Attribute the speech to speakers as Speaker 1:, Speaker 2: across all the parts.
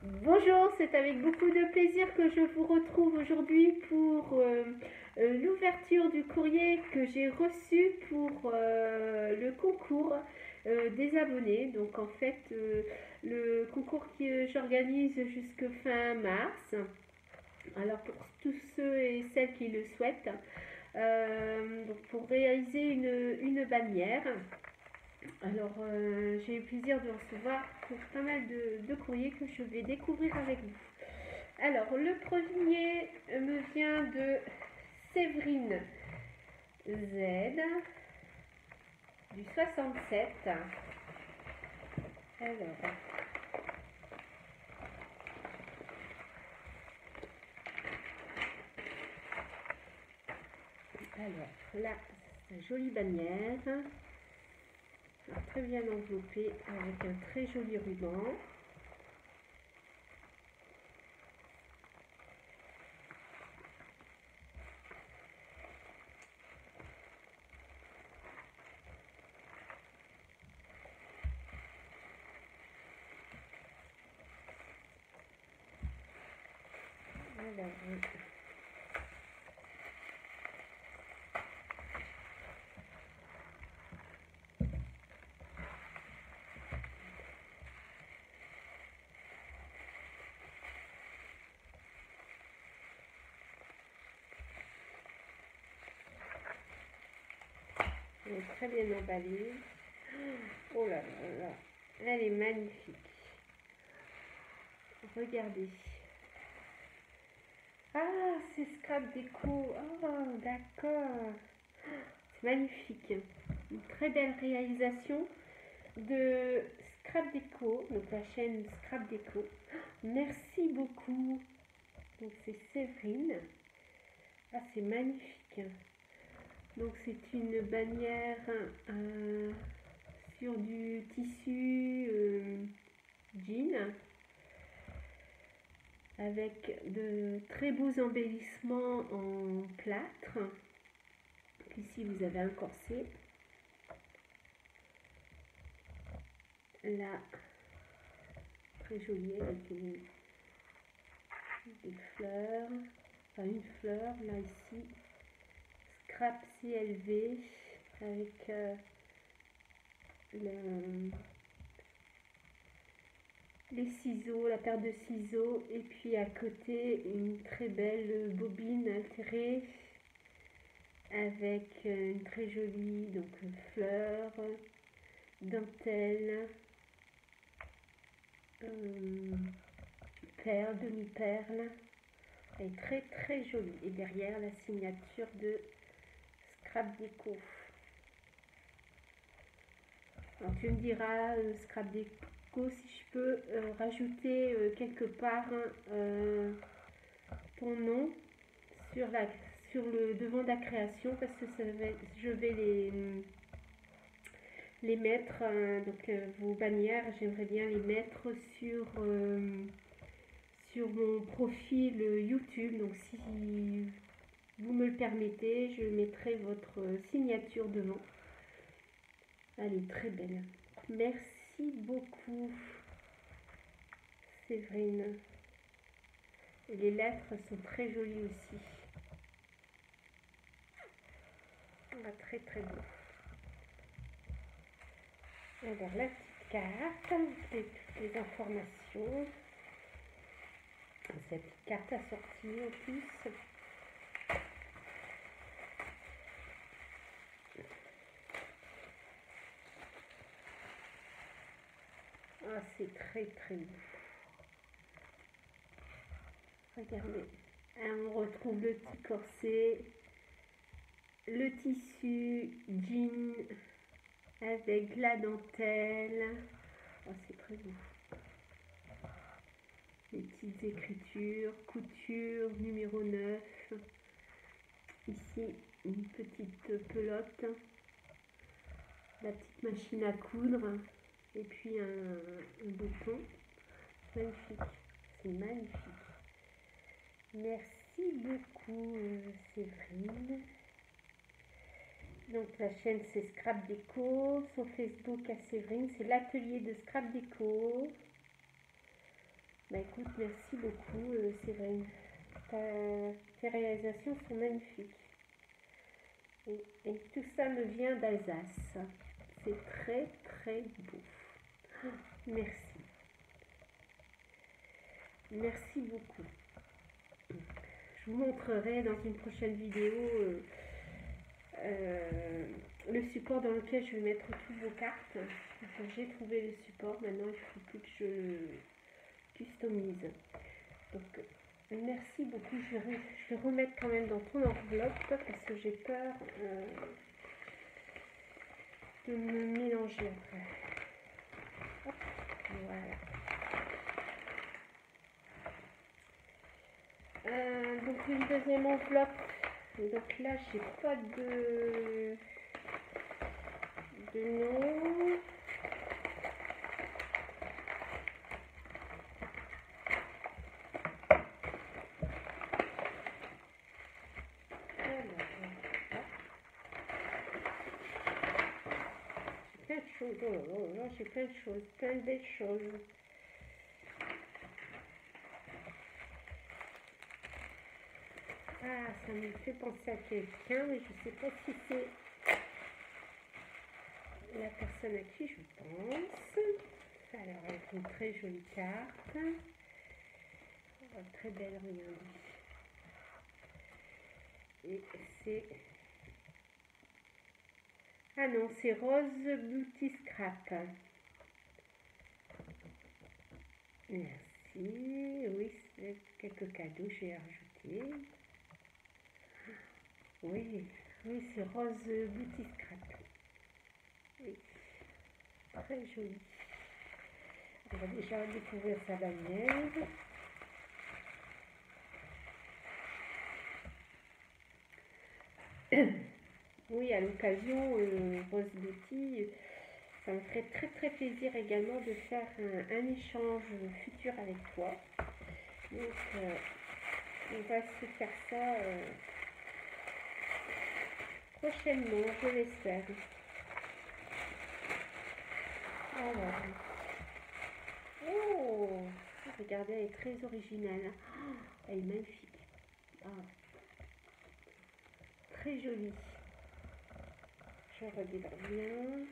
Speaker 1: Bonjour, c'est avec beaucoup de plaisir que je vous retrouve aujourd'hui pour l'ouverture du courrier que j'ai reçu pour le concours des abonnés. Donc en fait, le concours que j'organise jusque fin mars. Alors pour tous ceux et celles qui le souhaitent, donc pour réaliser une bannière. Alors, j'ai eu le plaisir de recevoir pas mal de courriers que je vais découvrir avec vous. Alors, le premier me vient de Séverine Z du 67. Alors là, c'est une jolie bannière, très bien enveloppée avec un très joli ruban. Alors, elle est très bien emballée. Oh là là là, elle est magnifique. Regardez. Ah, c'est Scrap Déco. Oh, d'accord. C'est magnifique. Une très belle réalisation de Scrap Déco, donc la chaîne Scrap Déco. Merci beaucoup. Donc c'est Séverine. Ah, c'est magnifique. Donc c'est une bannière sur du tissu jean avec de très beaux embellissements en plâtre. Ici vous avez un corset. Là, très joli avec des fleurs, enfin une fleur là ici. Scrap CLV avec les ciseaux, la paire de ciseaux, et puis à côté une très belle bobine altérée avec une très jolie donc fleur, dentelle, perle, demi-perle. Elle est très très jolie. Et derrière la signature de Scrap Déco. Alors tu me diras, Scrap Déco, si je peux rajouter quelque part ton nom sur le devant de la création, parce que je vais les mettre, donc vos bannières, j'aimerais bien les mettre sur mon profil YouTube. Donc si vous me le permettez, je mettrai votre signature devant. Elle est très belle. Merci beaucoup, Séverine. Et les lettres sont très jolies aussi. Très très beau. Alors la petite carte avec toutes les informations. Cette petite carte assortie en plus. Ah, c'est très très beau. Regardez. On retrouve le petit corset, le tissu jean avec la dentelle. Oh, c'est très beau. Les petites écritures, couture numéro 9. Ici, une petite pelote, la petite machine à coudre, et puis un bouton. Magnifique, c'est magnifique. Merci beaucoup, Séverine. Donc la chaîne c'est Scrap Déco, son Facebook à Séverine c'est l'atelier de Scrap Déco. Bah écoute, merci beaucoup. C'est vrai, tes réalisations sont magnifiques. Et tout ça me vient d'Alsace. C'est très très beau. Merci. Merci beaucoup. Je vous montrerai dans une prochaine vidéo le support dans lequel je vais mettre toutes vos cartes. Enfin, j'ai trouvé le support, maintenant il faut plus que je customise. Donc merci beaucoup, je vais remettre quand même dans ton enveloppe parce que j'ai peur de me mélanger après. Hop, voilà. Donc une deuxième enveloppe. Donc là j'ai pas de nom. Plein de choses, oh là, j'ai plein de choses, plein de belles choses. Ah, ça me fait penser à quelqu'un, mais je ne sais pas si c'est la personne à qui je pense. Alors, avec une très jolie carte. Oh, très belle, regardez. Et c'est... Ah non, c'est Rose Beauty Scrap. Merci. Oui, c'est quelques cadeaux que j'ai rajoutés. Oui, oui, c'est Rose Beauty Scrap. Oui, très joli. On va déjà découvrir sa bannière. Oui, à l'occasion, Rose Beauty, ça me ferait très très plaisir également de faire un échange futur avec toi. Donc, on va se faire ça prochainement, je l'espère. Alors, oh, regardez, elle est très originale. Oh, elle est magnifique. Ah, très jolie. Je regarde bien.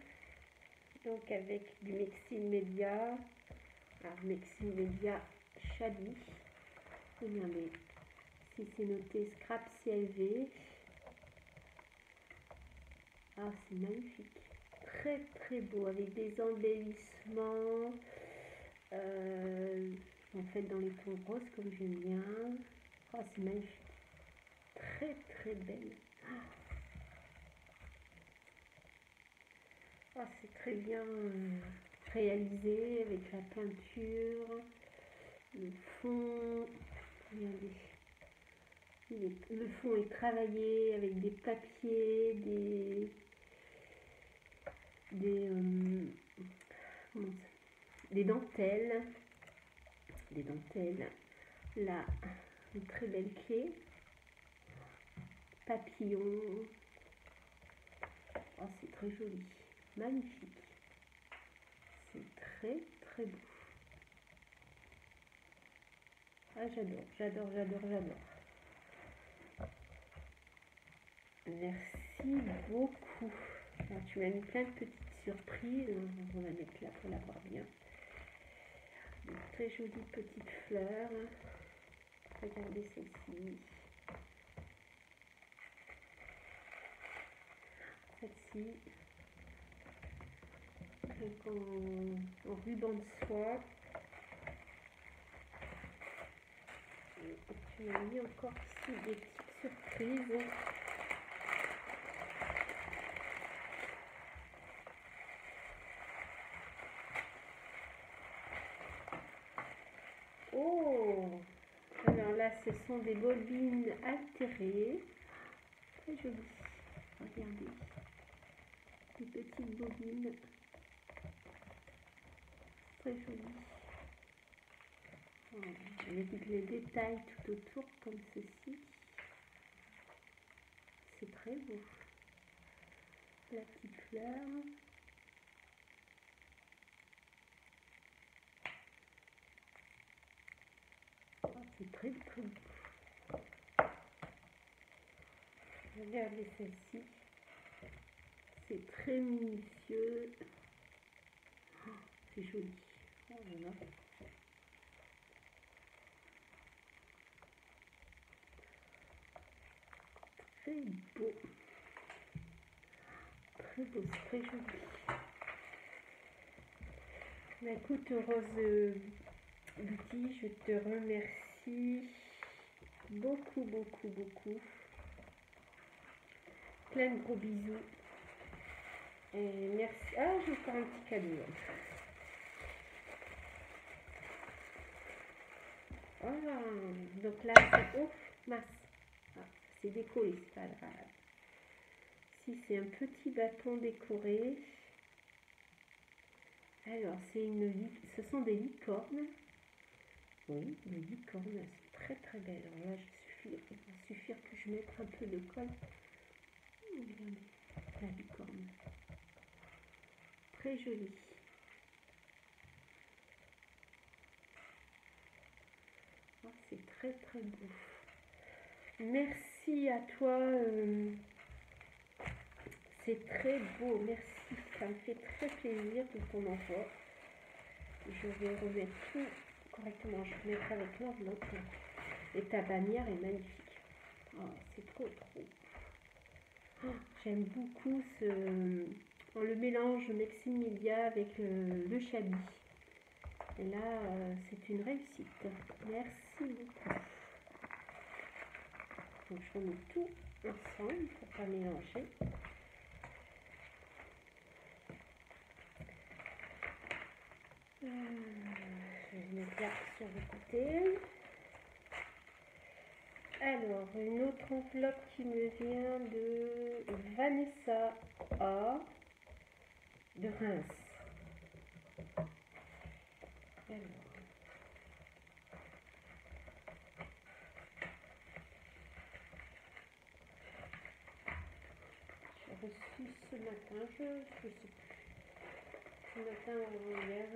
Speaker 1: Donc avec du Mexine Media. Alors Mexine Media Chali. Regardez. Si c'est noté Scrap CLV. Ah, c'est magnifique. Très très beau. Avec des embellissements. En fait dans les tons roses comme j'aime bien. Ah, c'est magnifique. Très très belle. Ah, c'est très bien réalisé avec la peinture, le fond. Regardez. Le fond est travaillé avec des papiers, des dentelles. Des dentelles. Là, une très belle clé. Papillon. Oh, c'est très joli. Magnifique. C'est très très beau. Ah, j'adore, j'adore, j'adore, j'adore. Merci beaucoup. Alors, tu m'as mis plein de petites surprises. On va mettre là pour la voir bien. Une très jolie petite fleur. Regardez celle-ci. Celle-ci. En ruban de soie. Et tu m'as mis encore aussi des petites surprises. Oh! Alors là, ce sont des bobines altérées. Très jolies. Regardez. Des petites bobines. Très jolies. Voilà. Avec les détails tout autour comme ceci. C'est très beau. La petite fleur. C'est très très beau. Regardez celle-ci. C'est très minutieux. Oh, c'est joli. Oh là là. Très beau. Très beau, c'est très joli. Bah, écoute, Rose Beauty, je te remercie beaucoup, beaucoup, beaucoup. Plein de gros bisous. Et merci. Ah, je vais faire un petit cadeau. Ah, donc là, c'est ouf, masse. Ah, c'est décoré, c'est pas grave. Si, c'est un petit bâton décoré. Alors, ce sont des licornes. Oui, des licornes, c'est très très belle. Alors là, il va suffire que je mette un peu de colle. Regardez, la licorne. Très jolie. Oh, c'est très très beau. Merci à toi. C'est très beau, merci. Ça me fait très plaisir de ton envoi. Je vais remettre tout correctement. Je vais mettre avec l'enveloppe. Et ta bannière est magnifique. Oh, c'est trop trop. Oh, j'aime beaucoup le mélange Maximilia avec le chablis. Et là, c'est une réussite. Merci beaucoup. Donc, je remets tout ensemble pour ne pas mélanger. Je vais mettre là sur le côté. Alors, une autre enveloppe qui me vient de Vanessa A de Reims. Alors, j'ai reçu ce matin, je sais plus, ce matin ou hier.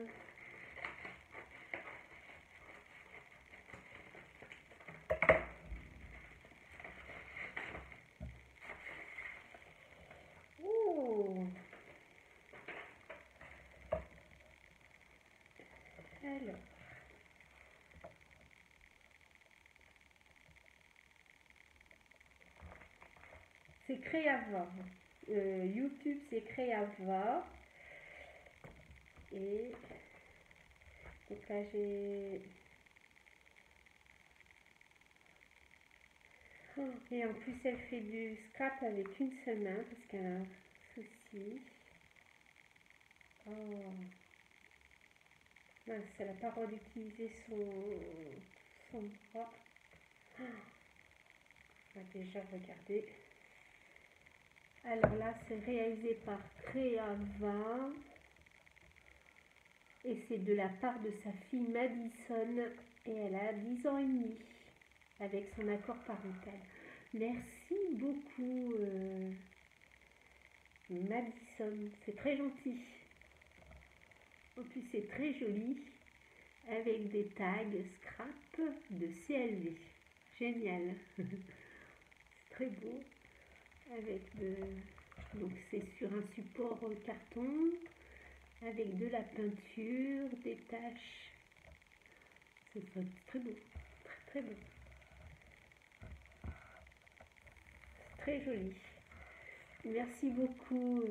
Speaker 1: Oh! Alors, c'est Créava. YouTube, c'est Créava. Et donc là, j'ai... Oh, et en plus, elle fait du scrap avec une seule main parce qu'elle a un souci. Oh, mince, elle n'a pas le droit d'utiliser son bras. Oh, on va déjà regarder. Alors là, c'est réalisé par Créava. Et c'est de la part de sa fille Madison. Et elle a 10 ans et demi. Avec son accord parental. Merci beaucoup, Madison. C'est très gentil. En plus, c'est très joli. Avec des tags scrap de CLV. Génial. C'est très beau. Donc c'est sur un support carton. Avec de la peinture, des taches. C'est très beau. Très très beau. Très joli. Merci beaucoup,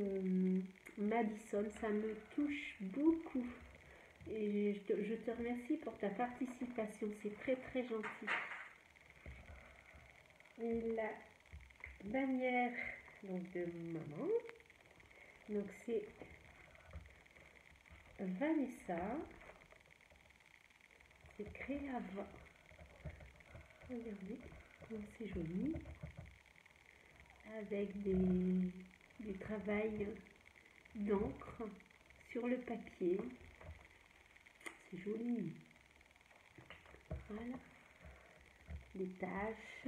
Speaker 1: Madison. Ça me touche beaucoup. Et je te remercie pour ta participation. C'est très très gentil. La bannière donc, de maman. Donc c'est Vanessa. C'est Créava. Regardez comment c'est joli. Avec du travail d'encre sur le papier. C'est joli. Voilà. Les taches.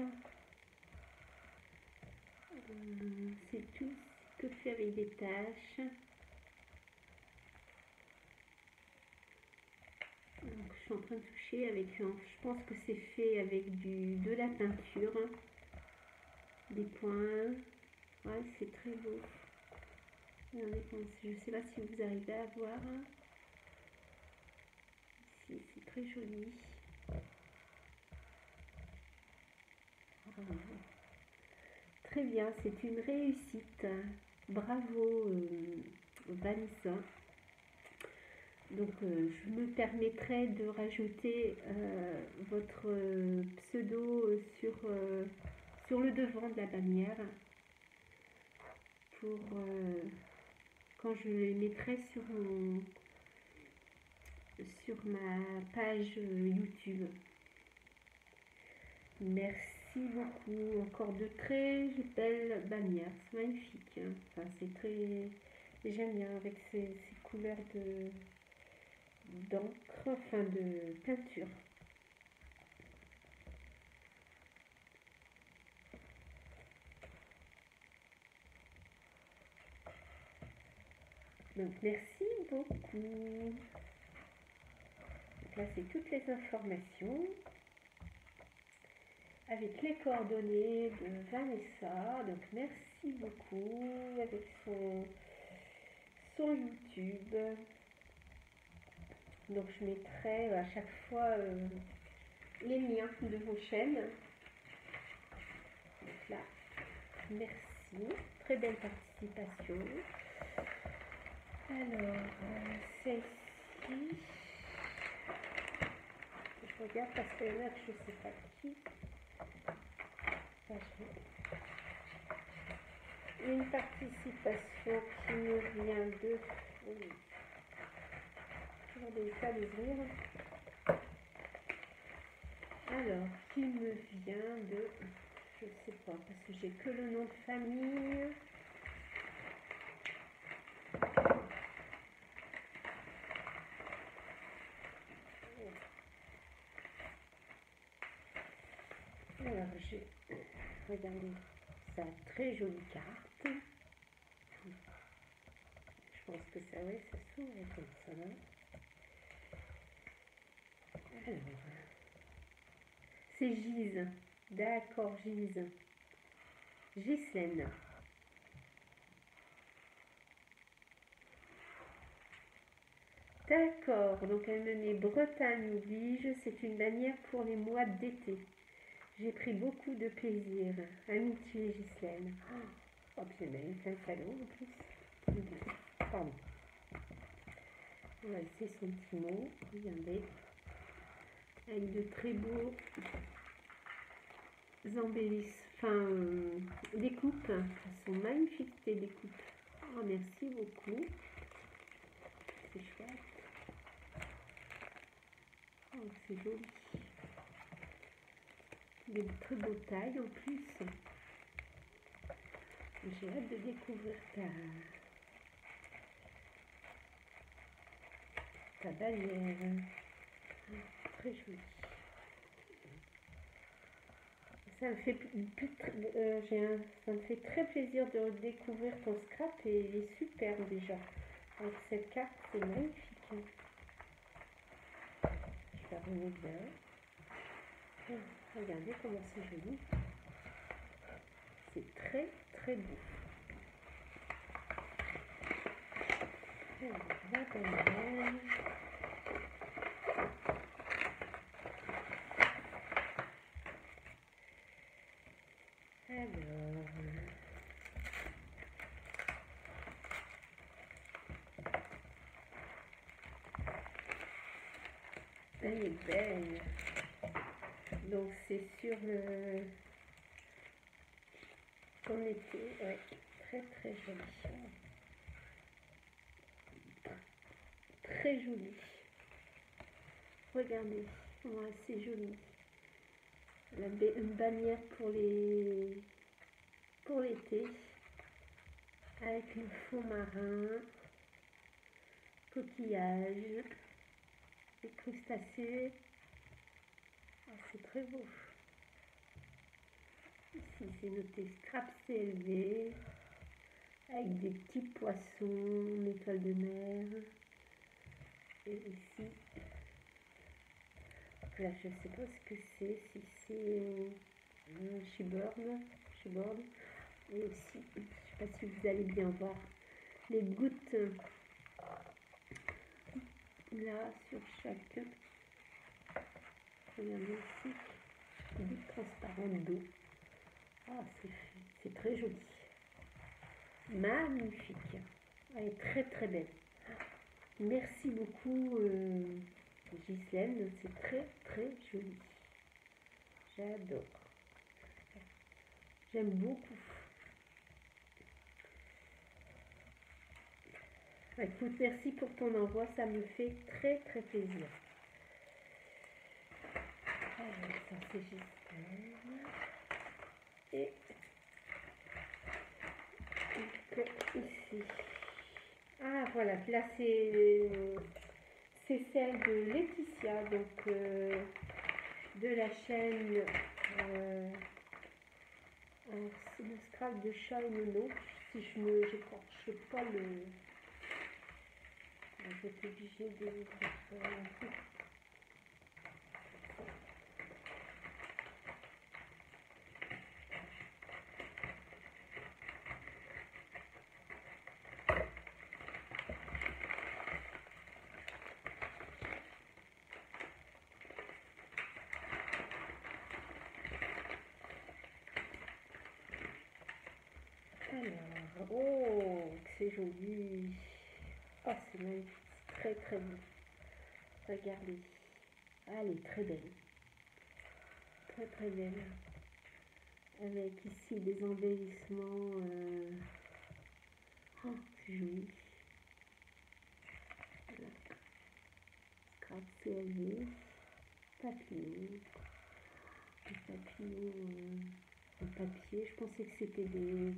Speaker 1: C'est tout ce que fait avec des taches. Donc, suis en train de toucher avec, je pense que c'est fait avec de la peinture, des points. Ouais, c'est très beau. Regardez, je ne sais pas si vous arrivez à voir. C'est très joli. Très bien, c'est une réussite. Bravo Vanessa. Donc je me permettrai de rajouter votre pseudo sur le devant de la bannière pour quand je le mettrai sur ma page YouTube. Merci beaucoup. Encore de très belles bannières. C'est magnifique. Hein. Enfin, c'est très... J'aime bien avec ces couleurs d'encre, enfin de peinture. Donc merci beaucoup. Donc là c'est toutes les informations avec les coordonnées de Vanessa. Donc merci beaucoup avec son YouTube. Donc je mettrai à chaque fois les liens de vos chaînes. Donc là, merci. Très belle participation. Alors, celle-ci, je regarde parce que là, je ne sais pas qui. Une participation qui nous vient de... Toujours des cas d'ouvrir. Alors, qui me vient de... Je ne sais pas, parce que j'ai que le nom de famille. Alors, j'ai regardé sa très jolie carte. Je pense que ça, ouais, ça s'ouvre comme ça. Alors, c'est Gise. D'accord, Gise. Ghislaine. D'accord, donc elle me met Bretagne oblige, c'est une bannière pour les mois d'été. J'ai pris beaucoup de plaisir. Amitié Ghislaine. Oh, puis elle m'a fait un cadeau en plus. Pardon. Voilà, c'est son petit mot. Regardez. Avec de très beaux embellissements. Enfin, découpes. Elles sont magnifiques ces découpes. Oh, merci beaucoup. C'est chouette. Oh, c'est joli. Des très beaux tailles en plus. J'ai hâte de découvrir ta bannière. Très jolie. Ça me fait, ça me fait très plaisir de découvrir ton scrap et il est superbe déjà. Avec cette carte, c'est magnifique. Je la remets bien. Regardez comment c'est joli. C'est très très beau. Alors, la bannière. Alors, elle est belle. Donc c'est sur le... Comme l'été, ouais, très très joli. Très joli. Regardez, ouais, c'est joli. Une bannière pour l'été avec le fond marin, coquillages, des crustacés. Oh, c'est très beau. Ici c'est noté scrap CLV avec des petits poissons, une étoile de mer. Et ici Là, je sais pas ce que c'est, si c'est Sheborn. Et aussi, je sais pas si vous allez bien voir les gouttes là sur chaque. Regardez ici, gouttes transparentes d'eau. Ah, c'est très joli. Magnifique. Elle est très très belle. Merci beaucoup Ghislaine, c'est très très joli. J'adore. J'aime beaucoup. Écoute, merci pour ton envoi, ça me fait très très plaisir. Alors, ça c'est Ghislaine. Et ici. Ah voilà, là c'est celle de Laetitia, donc de la chaîne c'est le scrap de chat et Nono. Si je n'écorche pas le... Je vais être obligée de l'ouvrir. Alors, oh, c'est joli. Oh, c'est magnifique, très très beau. Regardez, ah, elle est très belle. Très très belle. Avec ici des embellissements. Oh, c'est joli. Voilà. Scrap CLV. Papillon. Des papillons en papier. Je pensais que c'était des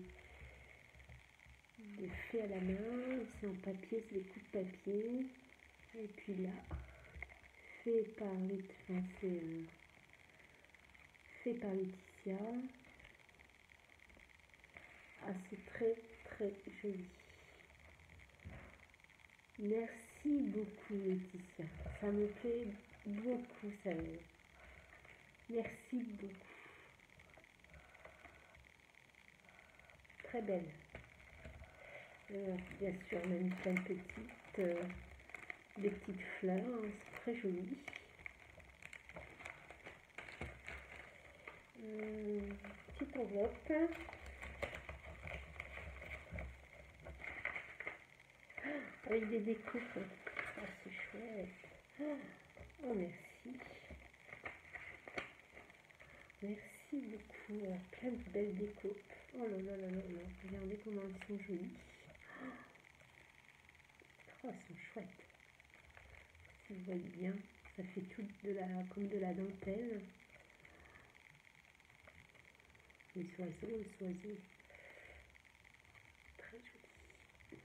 Speaker 1: faits à la main. C'est en papier, c'est des coups de papier. Et puis là, fait par Laetitia. Ah, c'est très très joli. Merci beaucoup Laetitia. Ça me plaît beaucoup, ça. Merci beaucoup. Très belle. Bien sûr, même plein de des petites fleurs. Hein, c'est très joli. Petite enveloppe. Avec des découpes. Oh, c'est chouette. Oh, merci. Merci beaucoup. Alors, plein de belles découpes. Oh là là là là là. Regardez comment elles sont jolies. Oh, elles sont chouettes. Si vous voyez bien, ça fait tout comme de la dentelle. Les oiseaux. Très joli.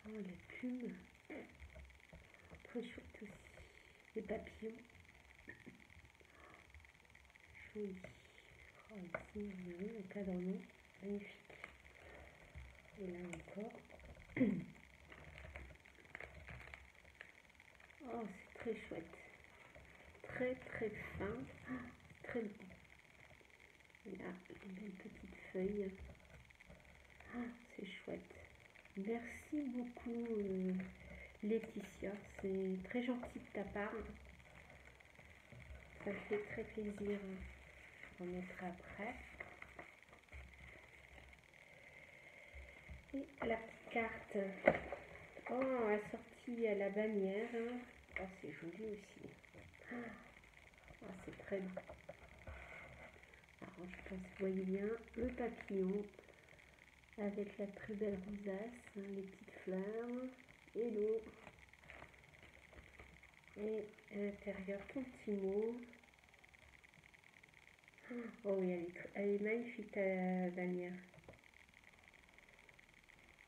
Speaker 1: Oh, les plumes. Très chouette aussi. Les papillons. Joli. Oh, ici, un cadran magnifique. Et là encore. Oh, c'est très chouette. Très très fin. Très beau. Et là, une belle petite feuille. Oh, c'est chouette. Merci beaucoup Laetitia. C'est très gentil de ta part. Ça me fait très plaisir. On mettra après. Et la petite carte. Oh, assortie à la bannière. Oh, c'est joli aussi. Oh, c'est très beau. Alors, je pense que vous voyez bien le papillon avec la très belle rosace, hein, les petites fleurs et l'eau. Et à l'intérieur, ton petit mot. Oh oui, elle est magnifique ta bannière.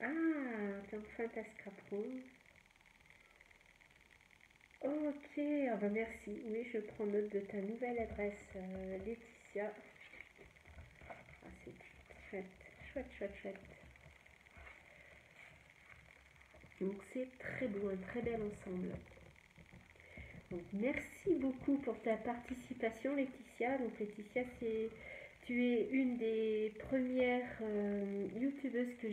Speaker 1: Ah, t'es enfin ta scrapron. Ok, ah bah merci. Oui, je prends note de ta nouvelle adresse, Laetitia. Ah, c'est chouette. Donc c'est très beau, un très bel ensemble. merci beaucoup pour ta participation, Laetitia. Donc, Laetitia, tu es une des premières youtubeuses que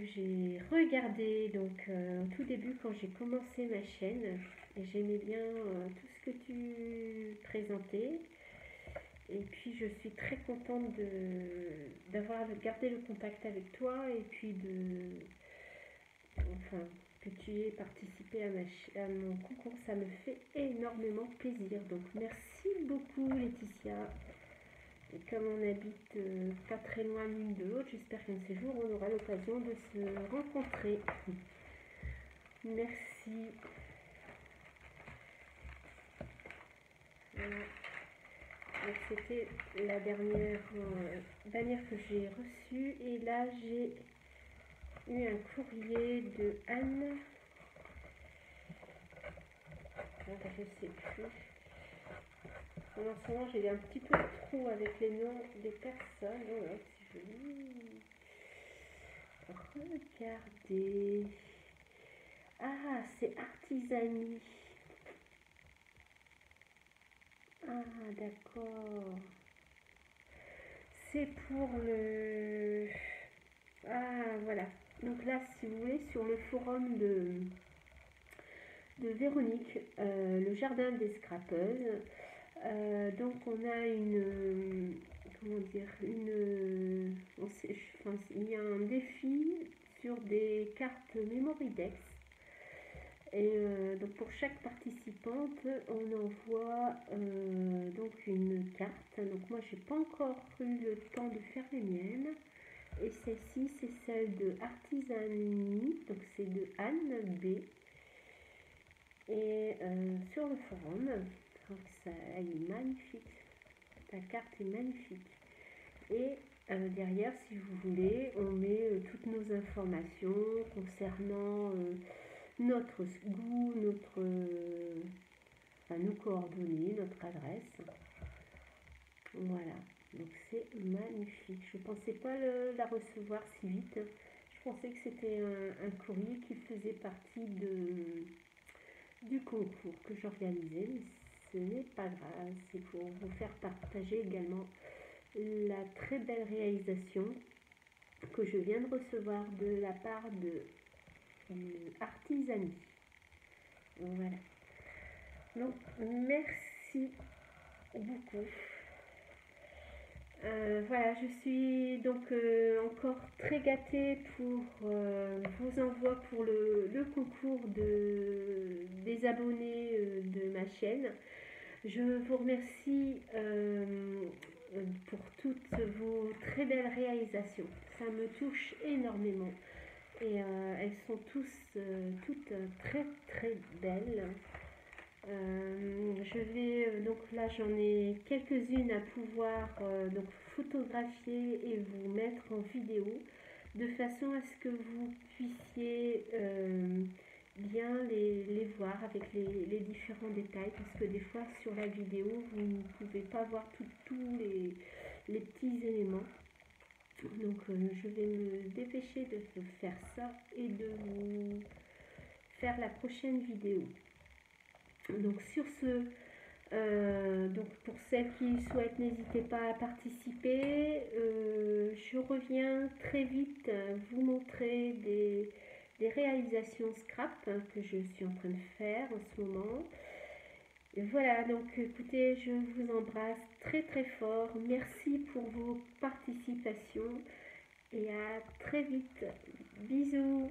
Speaker 1: j'ai regardé donc au tout début quand j'ai commencé ma chaîne, et j'aimais bien tout ce que tu présentais, et puis je suis très contente d'avoir gardé le contact avec toi, et puis enfin, que tu aies participé à mon concours, ça me fait énormément plaisir. Donc merci beaucoup, Laetitia. Et comme on habite pas très loin l'une de l'autre, j'espère qu'un de ces jours on aura l'occasion de se rencontrer. Merci. Voilà. Donc c'était la dernière que j'ai reçue, et là j'ai eu un courrier de Anne. Je sais plus. En ce moment j'ai un petit peu de trou avec les noms des personnes. Oh là, c'est joli. Regardez. Ah, c'est Artisani. Ah, d'accord. C'est pour le... Ah, voilà. Donc là, si vous voulez, sur le forum de Véronique, le jardin des scrapeuses, donc on a une... Comment dire, il y a un défi sur des cartes Memorydex. Et donc pour chaque participante, on envoie donc une carte. Donc moi, j'ai pas encore eu le temps de faire les miennes. Et celle-ci, c'est celle de Artisani, donc c'est de Anne B. Et sur le forum, donc elle est magnifique. La carte est magnifique. Et derrière, si vous voulez, on met toutes nos informations concernant notre goût, nos coordonnées, notre adresse. Voilà, donc c'est magnifique. Je ne pensais pas la recevoir si vite. Je pensais que c'était un courrier qui faisait partie du concours que j'organisais, mais ce n'est pas grave. C'est pour vous faire partager également la très belle réalisation que je viens de recevoir de la part de Artisani. Voilà. Donc, merci beaucoup. Voilà, je suis donc encore très gâtée pour vos envois pour le concours des abonnés de ma chaîne. Je vous remercie pour toutes vos très belles réalisations. Ça me touche énormément. Et elles sont toutes très très belles. Je vais donc là, j'en ai quelques-unes à pouvoir donc photographier et vous mettre en vidéo, de façon à ce que vous puissiez bien les voir avec les différents détails, parce que des fois sur la vidéo vous ne pouvez pas voir tous les petits éléments. Donc je vais me dépêcher de faire ça et de vous faire la prochaine vidéo. Donc sur ce, donc pour celles qui souhaitent, n'hésitez pas à participer. Je reviens très vite vous montrer des réalisations scrap que je suis en train de faire en ce moment. Et voilà, donc écoutez, je vous embrasse très très fort. Merci pour vos participations et à très vite. Bisous.